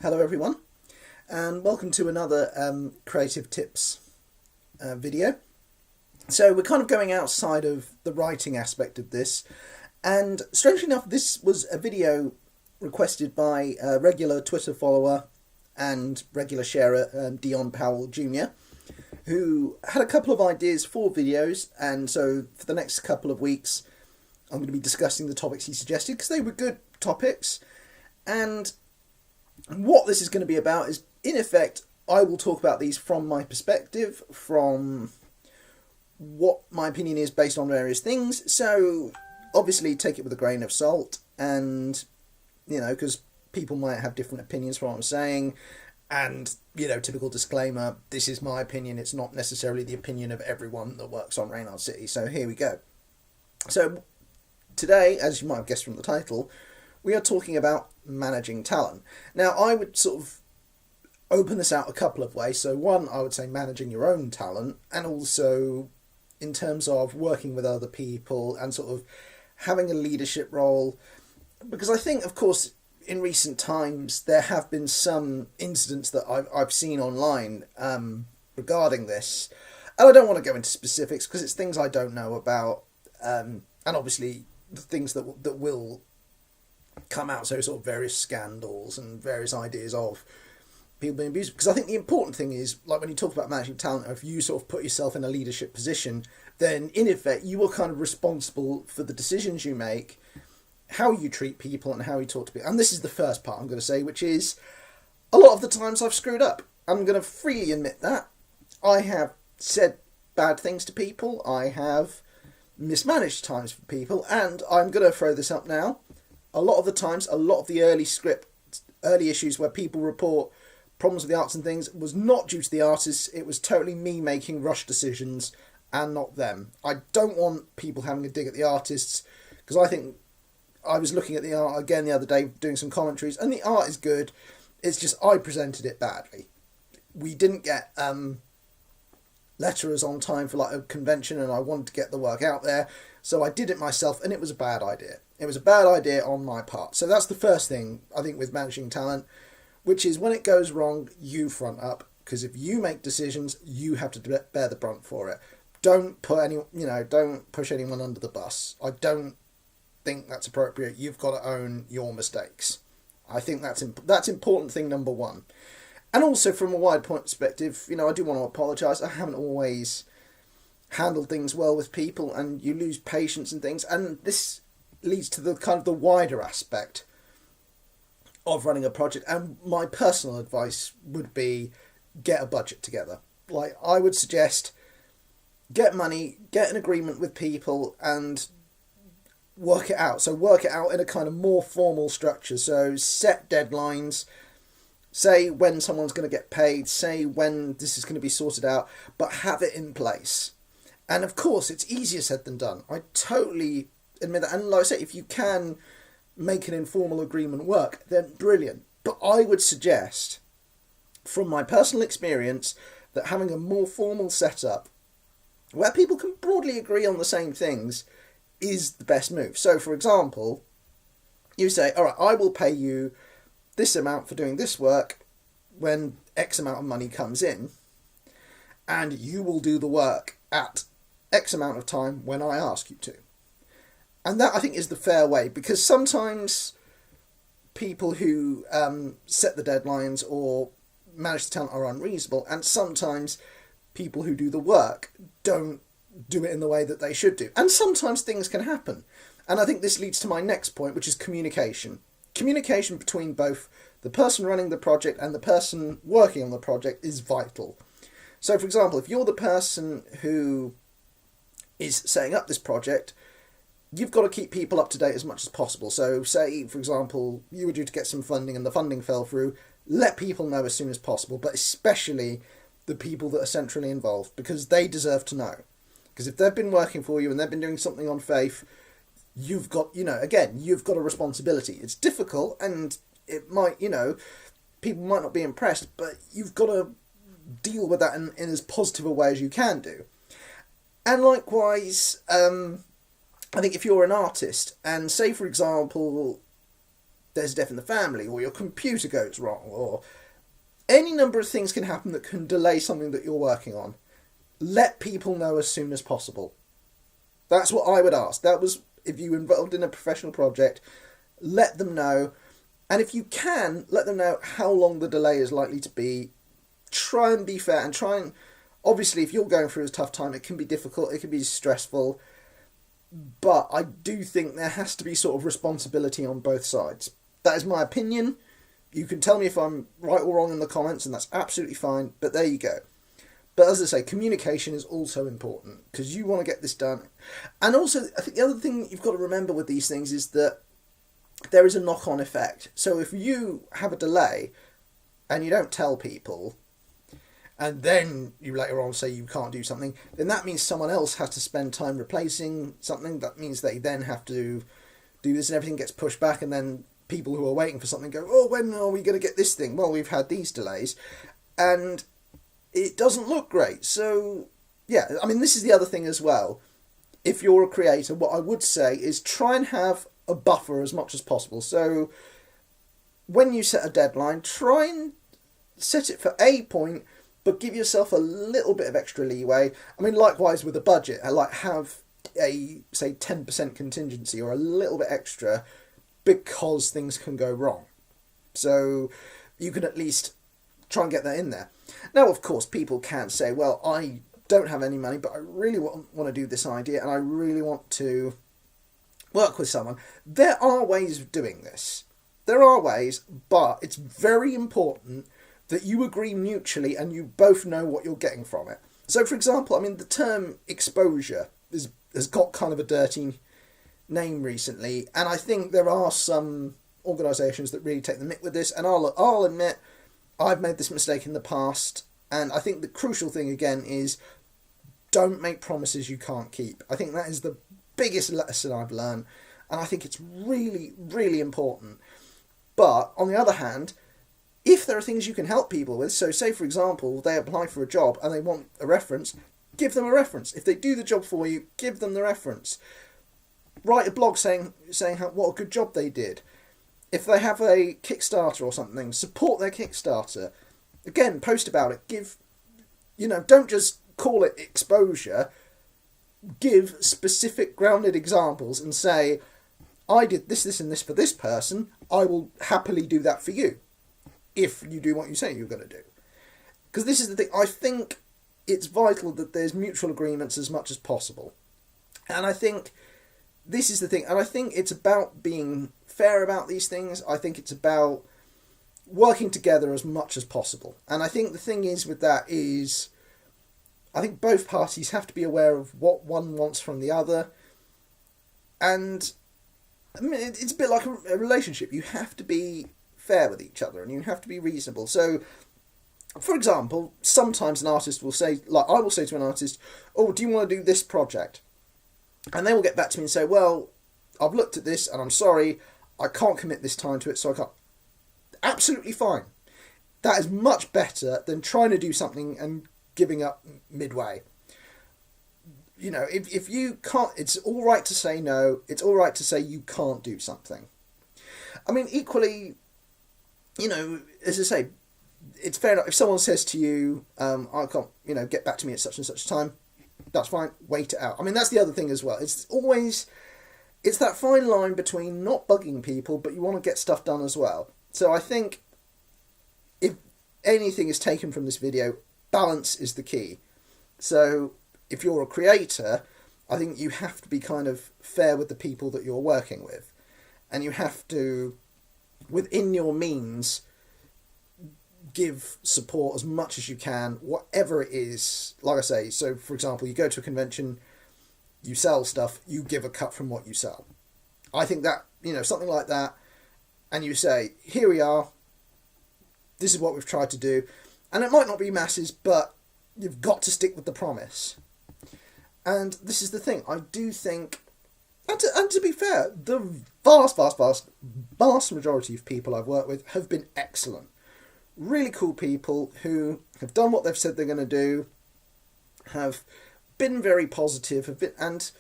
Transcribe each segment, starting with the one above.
Hello everyone, and welcome to another creative tips video. So we're kind of going outside of the writing aspect of this, and strangely enough this was a video requested by a regular Twitter follower and regular sharer, Dion Powell Jr., who had a couple of ideas for videos, and so for the next couple of weeks I'm going to be discussing the topics he suggested because they were good topics. And what this is going to be about is, in effect, I will talk about these from my perspective, from what my opinion is based on various things. So, obviously, take it with a grain of salt, and, because people might have different opinions from what I'm saying, and, typical disclaimer, this is my opinion, it's not necessarily the opinion of everyone that works on Reynard City. So, here we go. So, today, as you might have guessed from the title, we are talking about managing talent. Now, I would sort of open this out a couple of ways. So one, I would say managing your own talent, and also in terms of working with other people and sort of having a leadership role. Because I think, of course, in recent times, there have been some incidents that I've seen online regarding this. And I don't want to go into specifics because it's things I don't know about. And obviously, the things that will come out, so sort of various scandals and various ideas of people being abused. Because I think the important thing is, like when you talk about managing talent, if you sort of put yourself in a leadership position, then in effect you are kind of responsible for the decisions you make, how you treat people and how you talk to people. And this is the first part I'm going to say, which is a lot of the times I've screwed up. I'm going to freely admit that. I have said bad things to people, I have mismanaged times for people, and I'm going to throw this up now. A lot of the times, a lot of the early issues where people report problems with the arts and things was not due to the artists, it was totally me making rushed decisions and not them. I don't want people having a dig at the artists, because I think I was looking at the art again the other day, doing some commentaries, and the art is good, it's just I presented it badly. We didn't get letterers on time for like a convention, and I wanted to get the work out there, so I did it myself, and it was a bad idea. It was a bad idea on my part. So that's the first thing, I think, with managing talent, which is when it goes wrong, you front up. Because if you make decisions, you have to bear the brunt for it. Don't push anyone under the bus. I don't think that's appropriate. You've got to own your mistakes. I think that's important thing number one. And also from a wide point perspective, I do want to apologise. I haven't always handled things well with people, and you lose patience and things. And this leads to the kind of the wider aspect of running a project, and my personal advice would be get a budget together. Like, I would suggest get money, get an agreement with people, and work it out. So work it out in a kind of more formal structure. So set deadlines, say when someone's going to get paid, say when this is going to be sorted out, but have it in place. And of course, it's easier said than done. I totally admit that, and like I say, if you can make an informal agreement work, then brilliant. But I would suggest, from my personal experience, that having a more formal setup where people can broadly agree on the same things is the best move. So, for example, you say, all right, I will pay you this amount for doing this work when X amount of money comes in, and you will do the work at X amount of time when I ask you to. And that, I think, is the fair way, because sometimes people who set the deadlines or manage the talent are unreasonable, and sometimes people who do the work don't do it in the way that they should do. And sometimes things can happen. And I think this leads to my next point, which is communication. Communication between both the person running the project and the person working on the project is vital. So, for example, if you're the person who is setting up this project, you've got to keep people up to date as much as possible. So say, for example, you were due to get some funding and the funding fell through, let people know as soon as possible, but especially the people that are centrally involved, because they deserve to know. Because if they've been working for you and they've been doing something on faith, you've got, you've got a responsibility. It's difficult, and it might, people might not be impressed, but you've got to deal with that in as positive a way as you can do. And likewise, I think if you're an artist, and say, for example, there's a death in the family, or your computer goes wrong, or any number of things can happen that can delay something that you're working on. Let people know as soon as possible. That's what I would ask. That was, if you were involved in a professional project, let them know. And if you can, let them know how long the delay is likely to be. Try and be fair, and try and... Obviously, if you're going through a tough time, it can be difficult, it can be stressful. But I do think there has to be sort of responsibility on both sides. That is my opinion. You can tell me if I'm right or wrong in the comments, and that's absolutely fine. But there you go. But as I say, communication is also important, because you want to get this done. And also, I think the other thing you've got to remember with these things is that there is a knock-on effect. So if you have a delay and you don't tell people, and then you later on say you can't do something, then that means someone else has to spend time replacing something. That means they then have to do this, and everything gets pushed back, and then people who are waiting for something go, oh, when are we going to get this thing? Well, we've had these delays. And it doesn't look great. So, yeah, I mean, this is the other thing as well. If you're a creator, what I would say is try and have a buffer as much as possible. So, when you set a deadline, try and set it for a point, but give yourself a little bit of extra leeway. I mean, likewise with a budget, I like have a, say, 10% contingency or a little bit extra, because things can go wrong. So, you can at least try and get that in there. Now, of course, people can say, well, I don't have any money, but I really want to do this idea, and I really want to work with someone. There are ways of doing this. There are ways, but it's very important that you agree mutually and you both know what you're getting from it. So, for example, I mean, the term exposure has got kind of a dirty name recently, and I think there are some organisations that really take the mick with this, and I'll admit, I've made this mistake in the past, and I think the crucial thing again is don't make promises you can't keep. I think that is the biggest lesson I've learned, and I think it's really, really important. But on the other hand, if there are things you can help people with, so say for example they apply for a job and they want a reference, give them a reference. If they do the job for you, give them the reference. Write a blog saying what a good job they did. If they have a Kickstarter or something, support their Kickstarter. Again, post about it. Don't just call it exposure. Give specific grounded examples and say, I did this, this and this for this person. I will happily do that for you. If you do what you say you're going to do. Because this is the thing. I think it's vital that there's mutual agreements as much as possible. And I think this is the thing. And I think it's about being fair about these things. I think it's about working together as much as possible. And I think the thing is with that is, I think both parties have to be aware of what one wants from the other. And I mean, it's a bit like a relationship. You have to be fair with each other and you have to be reasonable. So, for example, sometimes an artist will say, like I will say to an artist, oh, do you want to do this project? And they will get back to me and say, well, I've looked at this and I'm sorry, I can't commit this time to it, so I can't. Absolutely fine. That is much better than trying to do something and giving up midway. If you can't, it's all right to say no. It's all right to say you can't do something. I mean, equally, as I say, it's fair enough. If someone says to you, I can't, get back to me at such and such time, that's fine. Wait it out. I mean, that's the other thing as well. It's that fine line between not bugging people, but you want to get stuff done as well. So I think if anything is taken from this video, balance is the key. So if you're a creator, I think you have to be kind of fair with the people that you're working with. And you have to, within your means, give support as much as you can, whatever it is. Like I say, so for example, you go to a convention, you sell stuff, you give a cut from what you sell. I think that, something like that, and you say, here we are, this is what we've tried to do. And it might not be masses, but you've got to stick with the promise. And this is the thing, I do think, and to be fair, the vast majority of people I've worked with have been excellent. Really cool people who have done what they've said they're going to do, have been very positive, and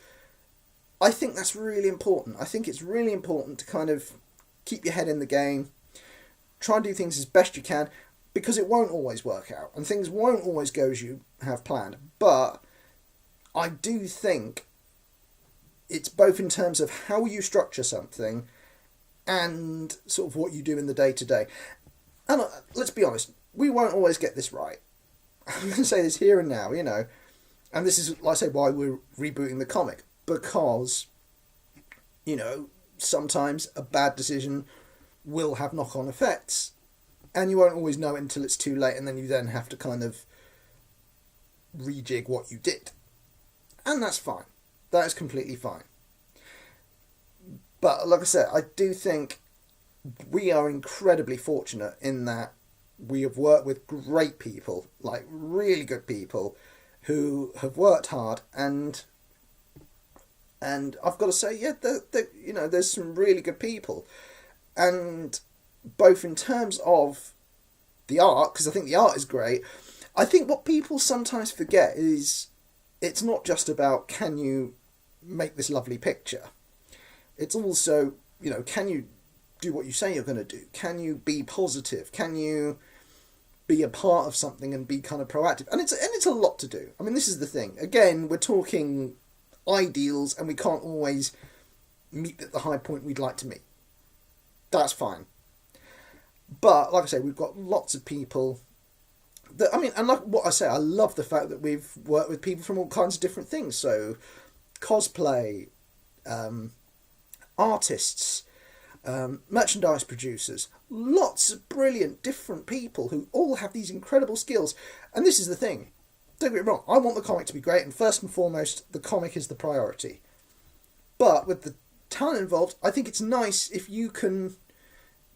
I think that's really important. I think it's really important to kind of keep your head in the game, try and do things as best you can, because it won't always work out and things won't always go as you have planned. But I do think it's both in terms of how you structure something and sort of what you do in the day-to-day. And let's be honest, we won't always get this right. I'm going to say this here and now, you know, and this is, like I say, why we're rebooting the comic, because, you know, sometimes a bad decision will have knock-on effects, and you won't always know it until it's too late, and then you then have to kind of rejig what you did. And that's fine. That is completely fine. But like I said, I do think we are incredibly fortunate in that we have worked with great people, like really good people, who have worked hard, and I've got to say, yeah, you know, there's some really good people, and both in terms of the art, because I think the art is great. I think what people sometimes forget is it's not just about, can you make this lovely picture? It's also, you know, can you do what you say you're going to do? Can you be positive? Can you be a part of something and be kind of proactive? And it's a lot to do. I mean, this is the thing. Again, we're talking ideals, and we can't always meet at the high point we'd like to meet. That's fine. But like I say, we've got lots of people that, I mean, and like what I say, I love the fact that we've worked with people from all kinds of different things. So cosplay, artists, merchandise producers, lots of brilliant different people who all have these incredible skills. And this is the thing, don't get me wrong, I want the comic to be great, and first and foremost the comic is the priority. But with the talent involved, I think it's nice if you can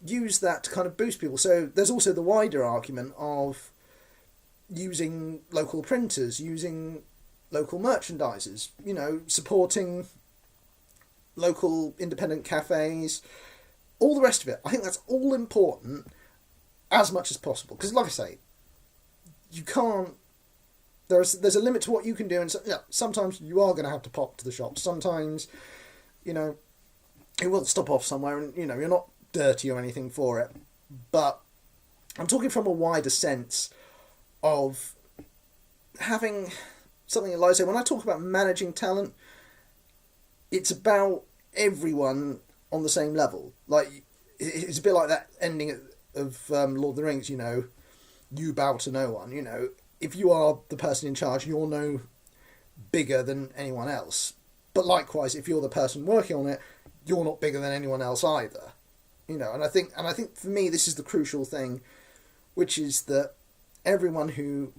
use that to kind of boost people. So there's also the wider argument of using local printers, using local merchandisers, you know, supporting local independent cafes, all the rest of it. I think that's all important as much as possible, because like I say, you can't, there's a limit to what you can do, and so, yeah, sometimes you are going to have to pop to the shop. Sometimes, you know, it will stop off somewhere, and, you know, you're not dirty or anything for it. But I'm talking from a wider sense of having something like I say, when I talk about managing talent, it's about everyone on the same level. Like, it's a bit like that ending of Lord of the Rings, you know, you bow to no one. You know, if you are the person in charge, you're no bigger than anyone else. But likewise, if you're the person working on it, you're not bigger than anyone else either. You know, and I think for me this is the crucial thing, which is that everyone who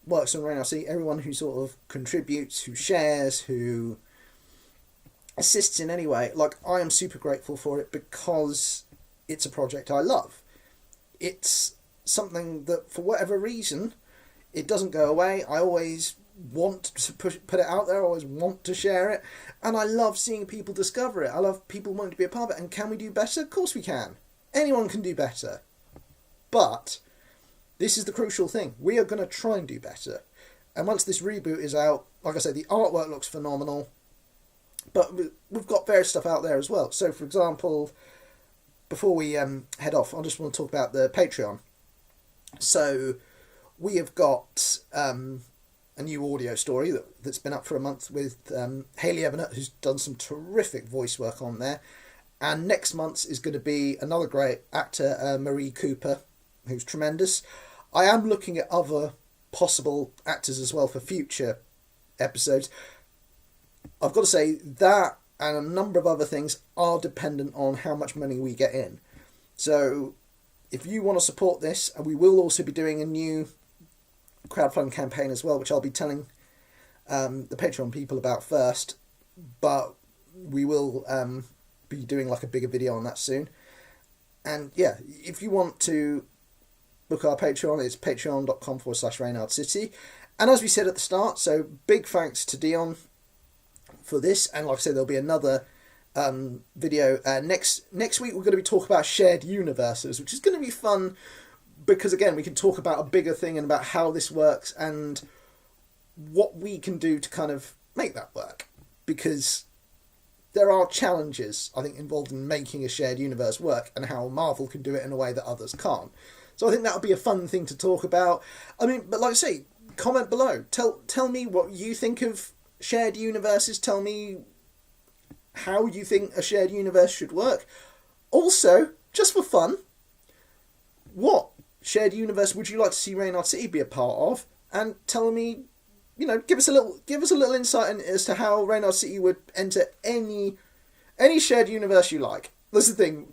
works on Reynard, everyone who sort of contributes, who shares, who assists in any way, like, I am super grateful for it, because it's a project I love. It's something that, for whatever reason, it doesn't go away. I always want to put it out there, I always want to share it, and I love seeing people discover it. I love people wanting to be a part of it. And can we do better? Of course we can. Anyone can do better. But this is the crucial thing. We are going to try and do better. And once this reboot is out, like I say, the artwork looks phenomenal. But we've got various stuff out there as well. So, for example, before we head off, I just want to talk about the Patreon. So, we have got a new audio story that's been up for a month with Hayley Evanett, who's done some terrific voice work on there. And next month's is going to be another great actor, Marie Cooper, who's tremendous. I am looking at other possible actors as well for future episodes. I've got to say that and a number of other things are dependent on how much money we get in. So if you want to support this, and we will also be doing a new crowdfund campaign as well, which I'll be telling the Patreon people about first, but we will be doing like a bigger video on that soon. And yeah, if you want to book our Patreon, it's patreon.com/Reynard City. And as we said at the start, so big thanks to Dion for this, and like I said, there'll be another video next week. We're going to be talking about shared universes, which is going to be fun, because again, we can talk about a bigger thing and about how this works and what we can do to kind of make that work. Because there are challenges, I think, involved in making a shared universe work, and how Marvel can do it in a way that others can't. So I think that would be a fun thing to talk about. I mean, but like I say, comment below. Tell me what you think of shared universes. Tell me how you think a shared universe should work. Also, just for fun, what shared universe would you like to see Reynard City be a part of? And tell me, give us a little insight as to how Reynard City would enter any shared universe you like. That's the thing.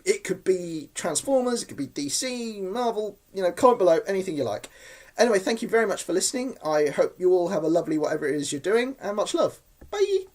It could be Transformers, it could be DC, Marvel, comment below, anything you like. Anyway, thank you very much for listening. I hope you all have a lovely whatever it is you're doing, and much love. Bye!